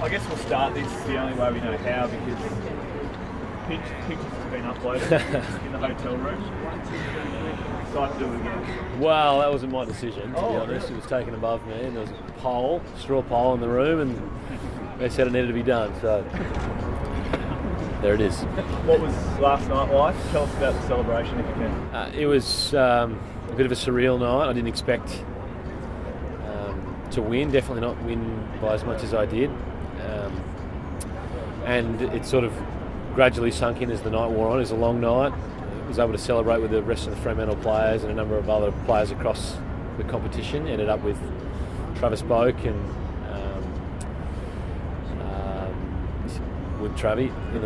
I guess we'll start this the only way we know how, because pictures have been uploaded in the hotel room. Excited to do it again. Well, that wasn't my decision, to be honest. Really? It was taken above me, and there was a straw pole in the room, and they said it needed to be done, so there it is. What was last night like? Tell us about the celebration if you can. It was a bit of a surreal night. I didn't expect to win, definitely not win by as much as I did. And it sort of gradually sunk in as the night wore on. It was a long night. I was able to celebrate with the rest of the Fremantle players and a number of other players across the competition. Ended up with Travis Boak and with Travi in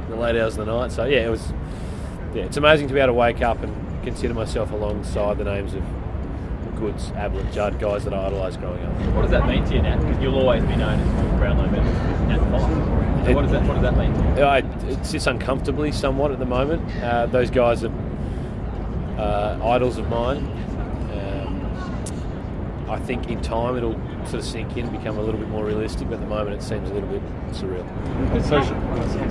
the late hours of the night. So yeah, it's amazing to be able to wake up and consider myself alongside the names of Goods, Ablett, Judd, guys that I idolised growing up. What does that mean to you, Nat? Because you'll always be known as the Brownlow medalist with Nat Fyfe. So what does that mean to you? It sits uncomfortably somewhat at the moment. Those guys are idols of mine. I think in time it'll sort of sink in, become a little bit more realistic, but at the moment it seems a little bit surreal.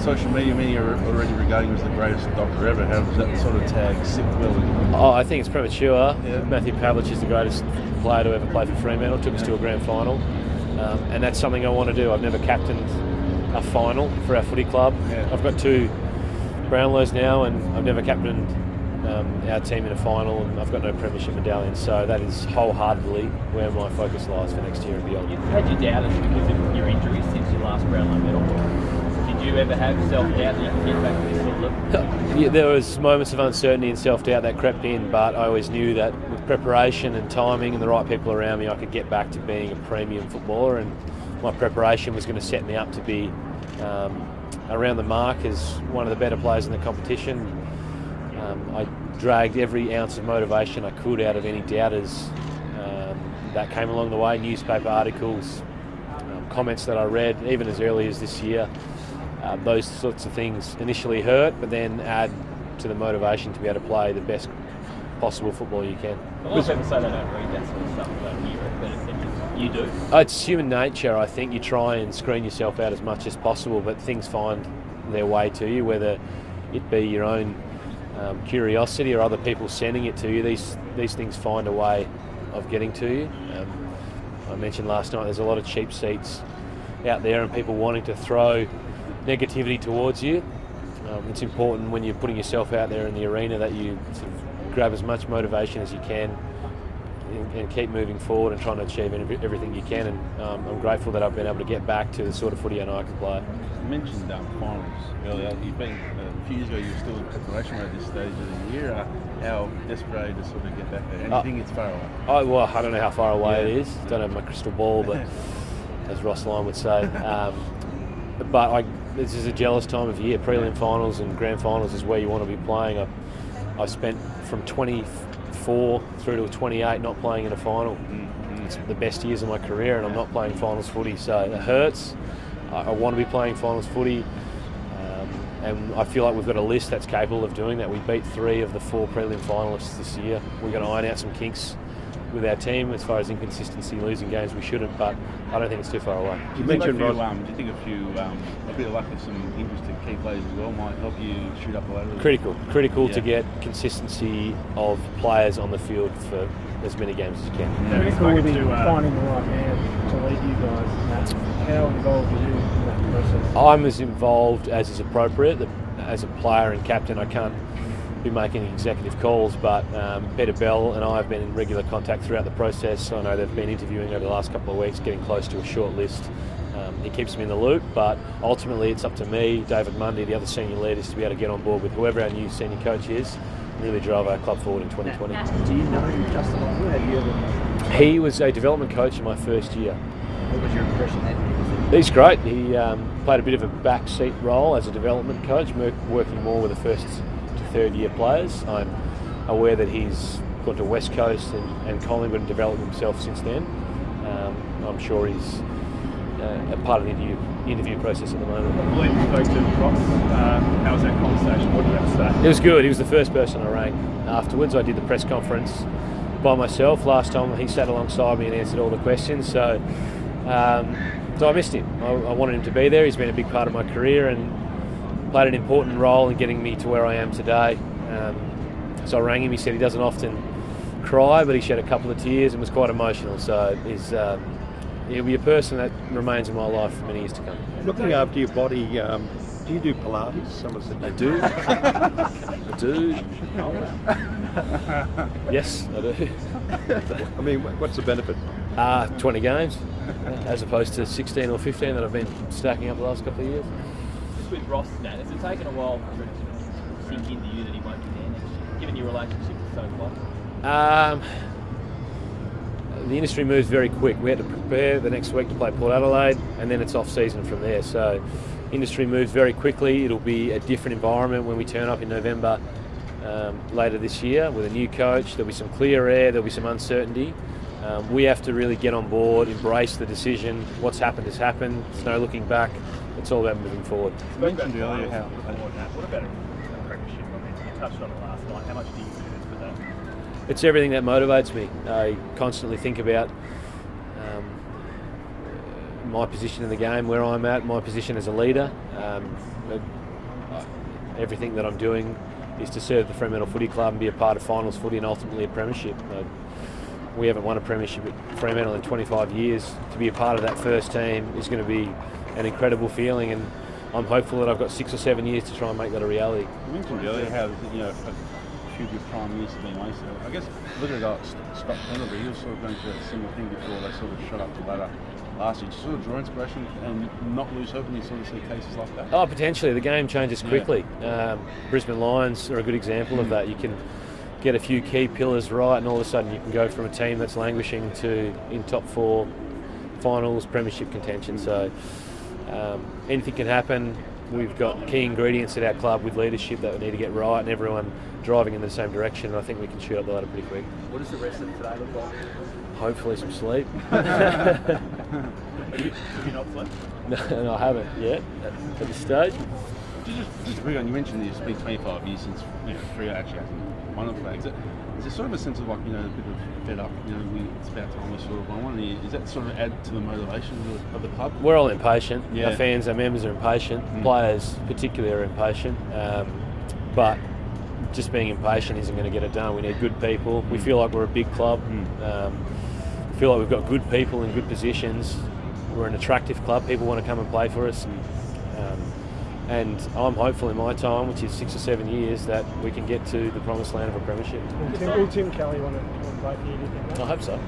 Social media are already regarding you as the greatest Docker ever. How does that sort of tag sit well with you? I think it's premature. Yeah. Matthew Pavlich is the greatest player to ever play for Fremantle, took us to a grand final, and that's something I want to do. I've never captained a final for our footy club. Yeah. I've got 2 Brownlows now, and I've never captained our team in a final, and I've got no premiership medallions, so that is wholeheartedly where my focus lies for next year and beyond. You've had your doubters because of your injuries since your last Brownlow medal. Did you ever have self-doubt that you could get back to this sort of level? Yeah, there was moments of uncertainty and self-doubt that crept in, but I always knew that with preparation and timing and the right people around me, I could get back to being a premium footballer, and my preparation was going to set me up to be around the mark as one of the better players in the competition. I dragged every ounce of motivation I could out of any doubters that came along the way, newspaper articles, comments that I read, even as early as this year. Those sorts of things initially hurt, but then add to the motivation to be able to play the best possible football you can. A lot of people say they don't read that sort of stuff, don't hear it, but you do. It's human nature, I think. You try and screen yourself out as much as possible, but things find their way to you, whether it be your own curiosity or other people sending it to you. These things find a way of getting to you. I mentioned last night there's a lot of cheap seats out there and people wanting to throw negativity towards you. It's important when you're putting yourself out there in the arena that you sort of grab as much motivation as you can and keep moving forward and trying to achieve everything you can. And I'm grateful that I've been able to get back to the sort of footy I know I can play. You mentioned finals earlier. You've been a few years ago. You were still in preparation at this stage of the year. How desperate to sort of get back there? And you think it's far away? Well, I don't know how far away it is. Don't have my crystal ball, but as Ross Lyon would say. But this is a jealous time of year. Prelim finals and grand finals is where you want to be playing. I spent from 24 through to 28 not playing in a final. It's the best years of my career, and I'm not playing finals footy, so it hurts. I want to be playing finals footy, and I feel like we've got a list that's capable of doing that. We beat 3 of the 4 prelim finalists this year. We're going to iron out some kinks with our team as far as inconsistency, losing games we shouldn't, but I don't think it's too far away. You mentioned do you think a bit of luck with some interesting key players as well might help you shoot up the ladder? Critical to get consistency of players on the field for as many games as you can. Critical would be finding the right man to lead you guys. How involved are you in that process? I'm as involved as is appropriate. As a player and captain, I can't be making executive calls, but Peter Bell and I have been in regular contact throughout the process. I know they've been interviewing over the last couple of weeks, getting close to a short list. He keeps me in the loop, but ultimately it's up to me, David Mundy, the other senior leaders, to be able to get on board with whoever our new senior coach is and really drive our club forward in 2020. Do you know Justin Longley? Have you ever... He was a development coach in my first year. What was your impression then? He's great. He played a bit of a backseat role as a development coach, working more with the first to third year players. I'm aware that he's gone to West Coast and Collingwood and developed himself since then. I'm sure he's a part of the interview process at the moment. I believe you spoke to Ross. How was that conversation? What did you have to say? It was good. He was the first person I rang afterwards. I did the press conference by myself. Last time he sat alongside me and answered all the questions. So So I missed him. I wanted him to be there. He's been a big part of my career and played an important role in getting me to where I am today. So I rang him. He said he doesn't often cry, but he shed a couple of tears and was quite emotional. So he'll be a person that remains in my life for many years to come. Looking after your body, do you do Pilates? Someone said I do. I do. Yes, I do. I mean, what's the benefit? 20 games, as opposed to 16 or 15 that I've been stacking up the last couple of years. Just with Ross, Nat, has it taken a while for it to sink into you that he won't be there next year, given your relationship is so close? The industry moves very quick. We had to prepare the next week to play Port Adelaide, and then it's off season from there. So industry moves very quickly. It'll be a different environment when we turn up in November later this year with a new coach. There'll be some clear air, there'll be some uncertainty. We have to really get on board, embrace the decision. What's happened has happened. There's no looking back. It's all about moving forward. You mentioned earlier how... What about a premiership? I mean, you touched on it last night. How much do you do for that? It's everything that motivates me. I constantly think about my position in the game, where I'm at, my position as a leader. Everything that I'm doing is to serve the Fremantle Footy Club and be a part of finals footy and ultimately a premiership. We haven't won a premiership at Fremantle in 25 years. To be a part of that first team is going to be an incredible feeling, and I'm hopeful that I've got 6 or 7 years to try and make that a reality. You mentioned earlier how a few good prime years have been wasted. I guess looking at Scott Pendlebury, he was sort of going through a similar thing before they sort of shot up the ladder last year. Did you sort of draw inspiration and not lose hope when you sort of see cases like that? Oh, potentially. The game changes quickly. Brisbane Lions are a good example of that. You can get a few key pillars right and all of a sudden you can go from a team that's languishing to in top 4 finals, premiership contention. So anything can happen. We've got key ingredients at our club with leadership that we need to get right and everyone driving in the same direction, and I think we can shoot up the ladder pretty quick. What does the rest of today look like? Hopefully some sleep. Have you not slept? No, I haven't yet at this stage. Just quick on, you mentioned that it's been 25 years since Freo actually hasn't won a flag. Is there sort of a sense of a bit of fed up, it's about time we sort of won one? Does that sort of add to the motivation of the club? We're all impatient. Yeah. Our fans, our members are impatient. Players particularly are impatient. But just being impatient isn't going to get it done. We need good people. We feel like we're a big club. We feel like we've got good people in good positions. We're an attractive club. People want to come and play for us. And I'm hopeful in my time, which is 6 or 7 years, that we can get to the promised land of a premiership. Will Tim Kelly want to play for you, do you think? I hope so.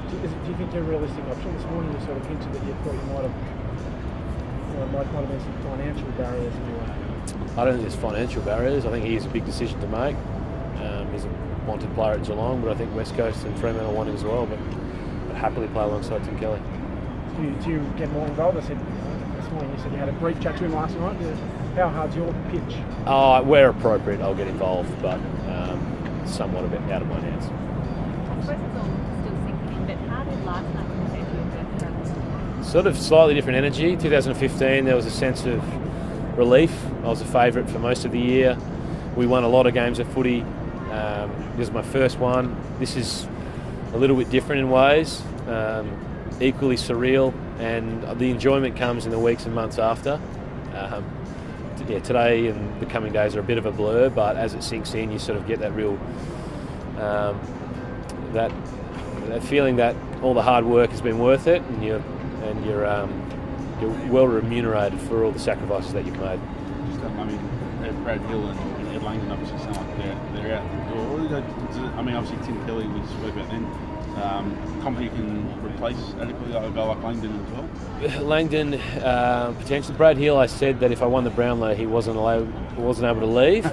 Do you think they're a realistic option? This morning you sort of hinted that you thought you might have been some financial barriers anyway. I don't think there's financial barriers. I think he has a big decision to make. He's a wanted player at Geelong, but I think West Coast and Fremantle want him as well, but I'd happily play alongside Tim Kelly. Do you get more involved? I said this morning you said you had a brief chat to him last night. How hard's your pitch? Where appropriate, I'll get involved, but somewhat a bit out of my hands. I suppose it's all still sinking in, but how did last night compare to your first round? Sort of slightly different energy. 2015, there was a sense of relief. I was a favourite for most of the year. We won a lot of games of footy. This is my first one. This is a little bit different in ways, equally surreal, and the enjoyment comes in the weeks and months after. Today and the coming days are a bit of a blur, but as it sinks in, you sort of get that real that feeling that all the hard work has been worth it, and you're well remunerated for all the sacrifices that you've made. Brad Hill and Ed Langdon obviously sound like they're out the door. Obviously Tim Kelly, we spoke about then. Company can replace adequately a guy like Langdon as well? Langdon, potentially. Brad Hill, I said that if I won the Brownlow, he wasn't able to leave,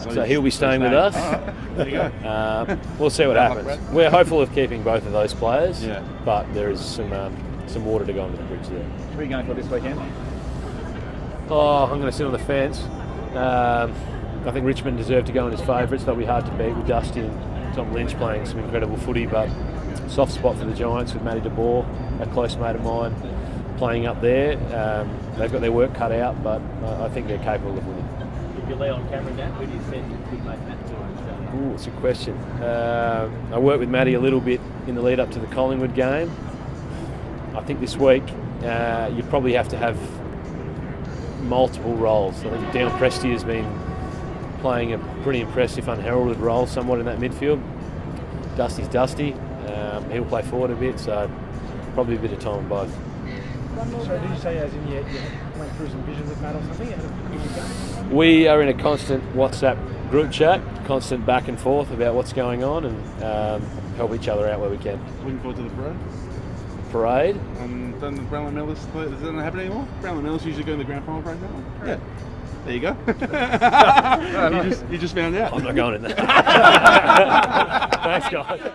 so he'll be staying with us. There you go. We'll see what happens. We're hopeful of keeping both of those players, but there is some water to go under the bridge there. Where are you going for this weekend? I'm going to sit on the fence. I think Richmond deserve to go in as favourites. They'll be hard to beat with Dusty and Tom Lynch playing some incredible footy, but soft spot for the Giants with Matty DeBoer, a close mate of mine, playing up there. They've got their work cut out, but I think they're capable of winning. If you lay on camera now, who do you send your big mate Matt to? Ooh, it's a question. I worked with Matty a little bit in the lead up to the Collingwood game. I think this week you probably have to have multiple roles. I think Dion Presti has been playing a pretty impressive, unheralded role somewhat in that midfield. Dusty's Dusty. He'll play forward a bit, so probably a bit of time on both. So did you say as in you went through some vision with Matt or something? We are in a constant WhatsApp group chat, constant back and forth about what's going on, and help each other out where we can. Looking forward to the parade. Parade? And then the Brownlow medallist, does that not happen anymore? Brownlow medalists usually go in the grand final parade now? Yeah. There you go. You just found out. I'm not going in there. Thanks, guys.